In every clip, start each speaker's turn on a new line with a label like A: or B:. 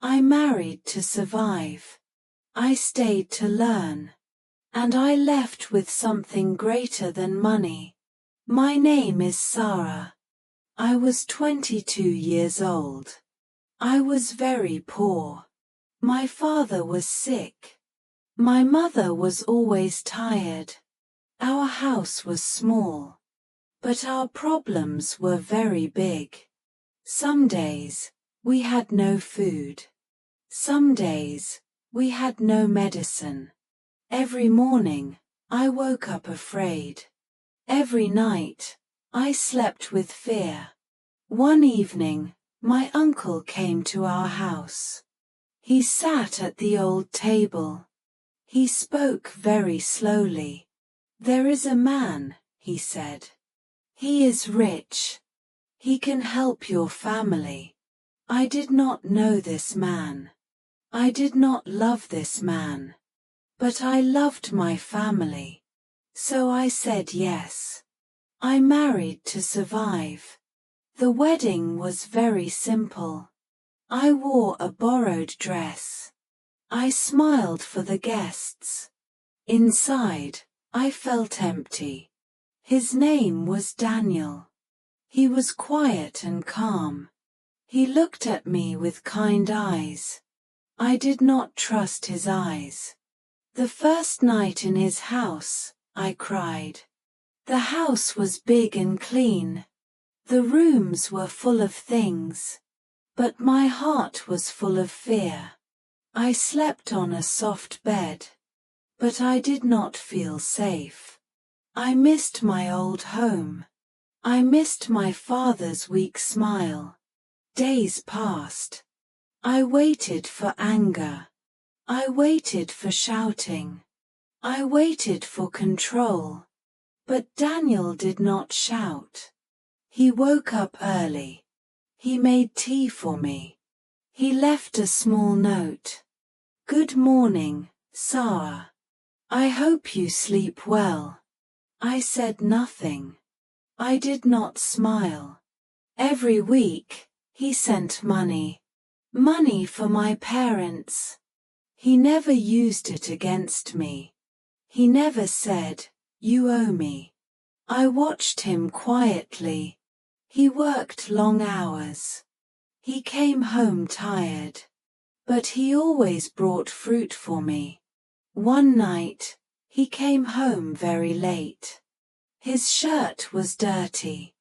A: I married to survive. I stayed to learn. And I left with something greater than money. My name is Sarah. I was 22 years old. I was very poor. My father was sick. My mother was always tired. Our house was small. But our problems were very big. Some days, we had no food. Some days, we had no medicine. Every morning, I woke up afraid. Every night, I slept with fear. One evening, my uncle came to our house. He sat at the old table. He spoke very slowly. "There is a man," he said. "He is rich. He can help your family." I did not know this man. I did not love this man. But I loved my family. So I said yes. I married to survive. The wedding was very simple. I wore a borrowed dress. I smiled for the guests. Inside, I felt empty. His name was Daniel. He was quiet and calm. He looked at me with kind eyes. I did not trust his eyes. The first night in his house, I cried. The house was big and clean. The rooms were full of things. But my heart was full of fear. I slept on a soft bed. But I did not feel safe. I missed my old home. I missed my father's weak smile. Days passed. I waited for anger. I waited for shouting. I waited for control. But Daniel did not shout. He woke up early. He made tea for me. He left a small note. "Good morning, Sarah. I hope you sleep well." I said nothing. I did not smile. Every week, he sent money. Money for my parents. He never used it against me. He never said, "You owe me." I watched him quietly. He worked long hours. He came home tired. But he always brought fruit for me. One night, he came home very late. His shirt was dirty.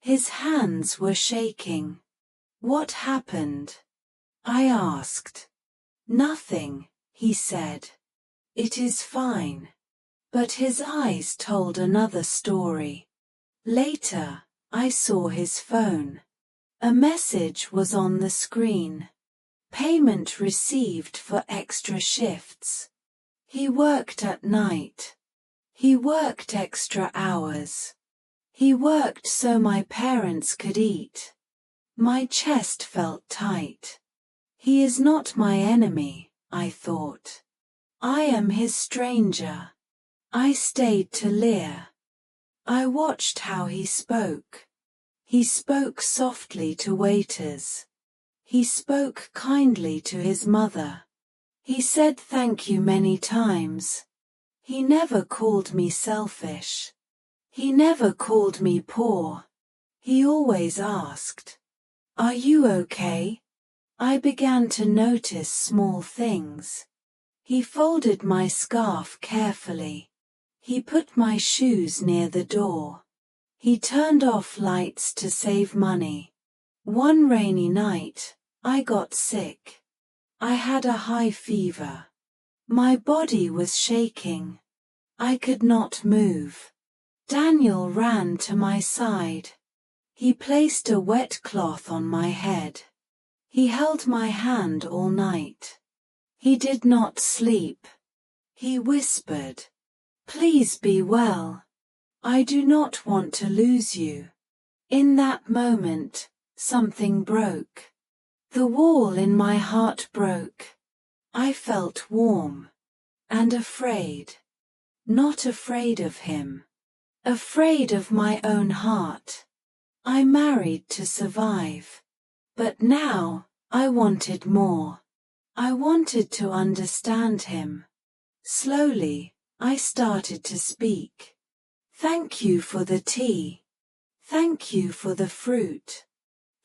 A: His hands were shaking. "What happened?" I asked. "Nothing," he said. "It is fine." But his eyes told another story. Later, I saw his phone. A message was on the screen. Payment received for extra shifts. He worked at night. He worked extra hours. He worked so my parents could eat. My chest felt tight. He is not my enemy, I thought. I am his stranger. I stayed to leer. I watched how he spoke. He spoke softly to waiters. He spoke kindly to his mother. He said thank you many times. He never called me selfish. He never called me poor. He always asked, "Are you okay?" I began to notice small things. He folded my scarf carefully. He put my shoes near the door. He turned off lights to save money. One rainy night, I got sick. I had a high fever. My body was shaking. I could not move. Daniel ran to my side. He placed a wet cloth on my head. He held my hand all night. He did not sleep. He whispered, "Please be well. I do not want to lose you." In that moment, something broke. The wall in my heart broke. I felt warm. And afraid. Not afraid of him. Afraid of my own heart. I married to survive. But now, I wanted more. I wanted to understand him. Slowly, I started to speak. Thank you for the tea. Thank you for the fruit.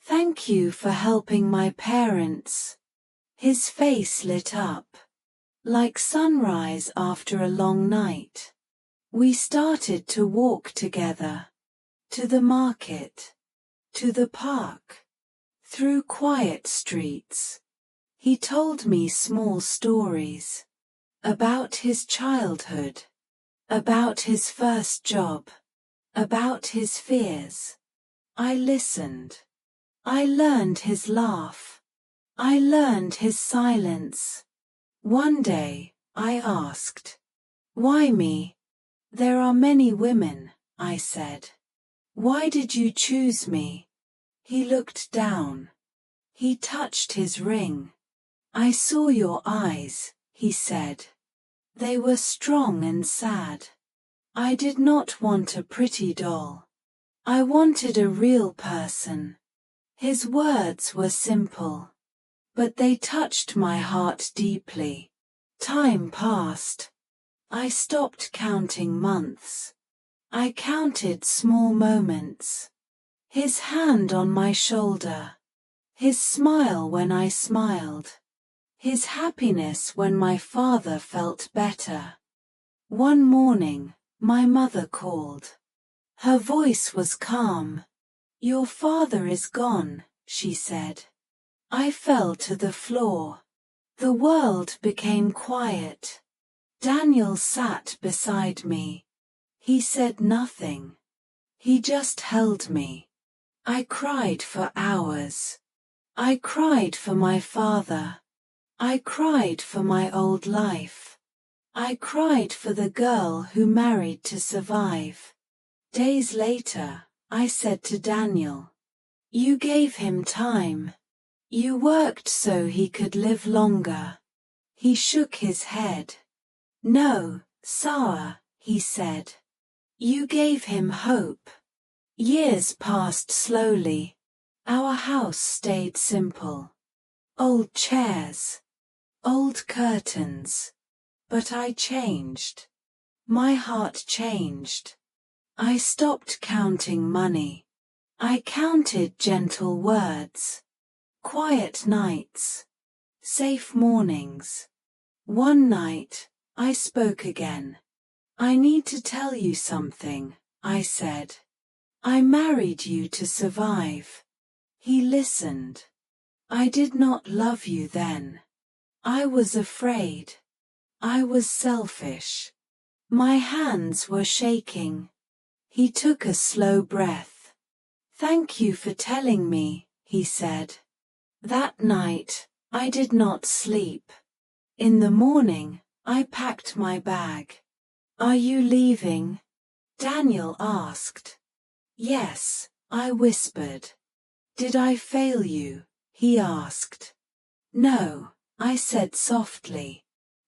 A: Thank you for helping my parents. His face lit up, like sunrise after a long night. We started to walk together, to the market, to the park, through quiet streets. He told me small stories about his childhood, about his first job, about his fears. I listened. I learned his laugh. I learned his silence. One day, I asked, "Why me?" "There are many women," I said. "Why did you choose me?" He looked down. He touched his ring. "I saw your eyes," he said. They were strong and sad. I did not want a pretty doll. I wanted a real person. His words were simple, but they touched my heart deeply. Time passed. I stopped counting months. I counted small moments. His hand on my shoulder. His smile when I smiled. His happiness when my father felt better. One morning, my mother called. Her voice was calm. "Your father is gone," she said. I fell to the floor. The world became quiet. Daniel sat beside me. He said nothing. He just held me. I cried for hours. I cried for my father. I cried for my old life. I cried for the girl who married to survive. Days later, I said to Daniel, "You gave him time. You worked so he could live longer." He shook his head. "No, Sarah," he said. "You gave him hope." Years passed slowly. Our house stayed simple. Old chairs. Old curtains. But I changed. My heart changed. I stopped counting money. I counted gentle words. Quiet nights. Safe mornings. One night, I spoke again. "I need to tell you something," I said. "I married you to survive." He listened. "I did not love you then. I was afraid. I was selfish. My hands were shaking." He took a slow breath. "Thank you for telling me," he said. That night, I did not sleep. In the morning, I packed my bag. "Are you leaving?" Daniel asked. "Yes," I whispered. "Did I fail you?" he asked. "No," I said softly.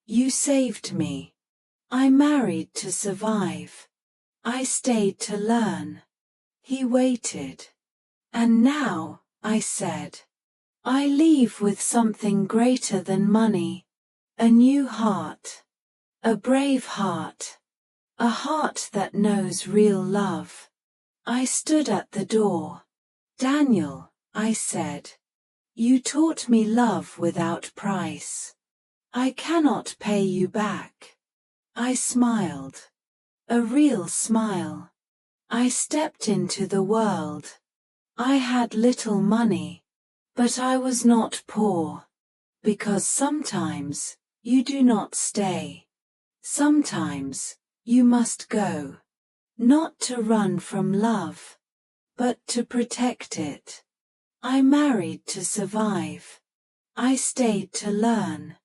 A: "You saved me. I married to survive. I stayed to learn." He waited. "And now," I said, "I leave with something greater than money. A new heart. A brave heart. A heart that knows real love." I stood at the door. "Daniel," I said, "you taught me love without price. I cannot pay you back." I smiled. A real smile. I stepped into the world. I had little money, but I was not poor. Because sometimes, you do not stay. Sometimes, you must go. Not to run from love, but to protect it. I married to survive. I stayed to learn.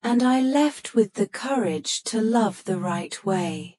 A: And I left with the courage to love the right way.